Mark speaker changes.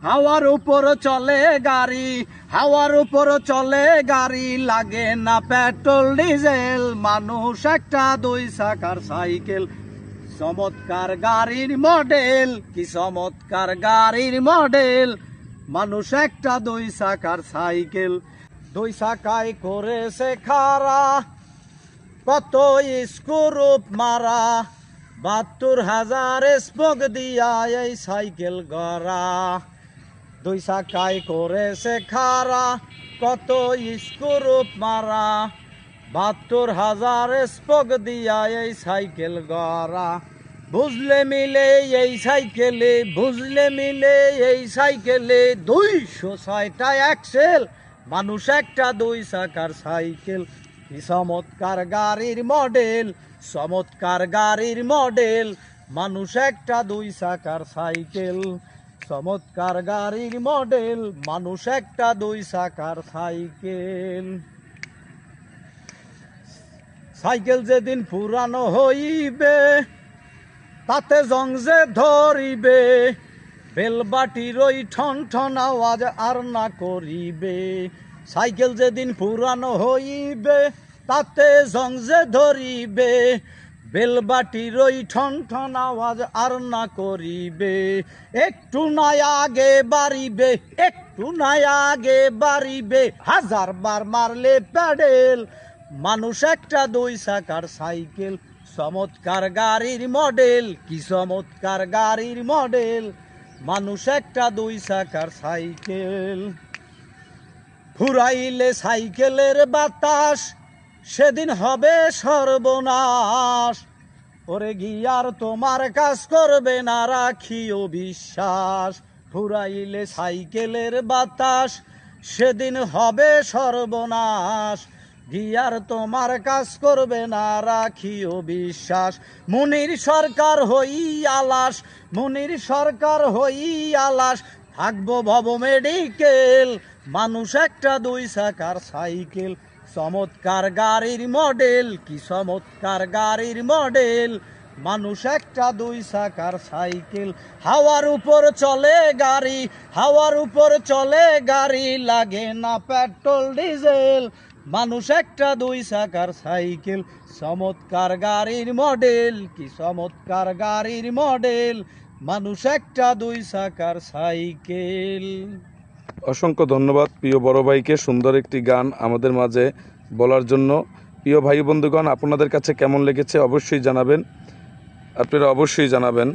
Speaker 1: হাওয়ার উপর চলে গাড়ি, হাওয়ার উপর চলে গাড়ি, লাগে না পেট্রোল ডিজেল। মানুষ একটা দুই চাকার সাইকেল, চমৎকার গাড়ির মডেল, কি চমৎকার গাড়ির মডেল। মানুষ একটা দুই চাকার সাইকেল, দুই চাকায় করেছে খাড়া, কত স্ক্রুপ মারা, 72,000 স্পোক দিয়া এই সাইকেল গড়া। দুই চাকায় করেছে খাড়া, কত স্ক্রুপ মারা, 72,000 স্পোক দিয়া এই সাইকেল গড়া। বুঝলে মিলে এই সাইকেলে, বুঝলে মিলে এই সাইকেলে 206টা অ্যাক্সেল। মানুষ একটা দুই চাকার সাইকেল, কি চমৎকার গাড়ির মডেল, চমৎকার গাড়ির মডেল। মানুষ একটা দুই চাকার সাইকেল, চমৎকার গাড়ির মডেল। মানুষ একটা দুই চাকার সাইকেল। সাইকেল যেদিন পুরানো হইবে, তাতে জং যে ধরিবে, বেলবাটির ওই ঠন ঠন আওয়াজ আর না করিবে। সাইকেল যেদিন পুরানো হইবে, তাতে জং যে ধরিবে, বেলবাটির ওই ঠন ঠন আওয়াজ আর না করিবে। একটু নাই আগে বাড়িবে, একটু নাই আগে বাড়িবে, 1000 বার মারলে প্যাডেল। মানুষ একটা দুই চাকার সাইকেল, চমৎকার গাড়ির মডেল, কি চমৎকার গাড়ির মডেল। মানুষ একটা দুই চাকার সাইকেল। ফুরাইলে সাইকেলের বাতাস, সেদিন হবে সর্বনাশ। ওরে গিয়ার তোমার কাজ করবে না, রাখিও বিশ্বাস। ফুরাইলে সাইকেলের বাতাস, সেদিন হবে সর্বনাশ। গিয়ার তোমার কাজ করবে না, রাখিও বিশ্বাস। মুনির সরকার হই আলাস, মুনির সরকার হই আলাস, থাকবো ভব মেডিকেল। মানুষ একটা দুই চাকার সাইকেল, চমৎকার গাড়ির মডেল, কি চমৎকার গাড়ির মডেল। মানুষ একটা দুই চাকার সাইকেল। হাওয়ার উপর চলে গাড়ি, হাওয়ার উপর চলে গাড়ি, লাগে না পেট্রোল ডিজেল। মানুষ একটা দুই চাকার সাইকেল, চমৎকার গাড়ির মডেল, কি চমৎকার গাড়ির মডেল। মানুষ একটা দুই চাকার সাইকেল।
Speaker 2: অসংখ্য ধন্যবাদ প্রিয় বড় ভাইকে সুন্দর একটি গান আমাদের মাঝে বলার জন্য। প্রিয় ভাই বন্ধুগণ, আপনাদের কাছে কেমন লেগেছে অবশ্যই জানাবেন, আপনারা অবশ্যই জানাবেন।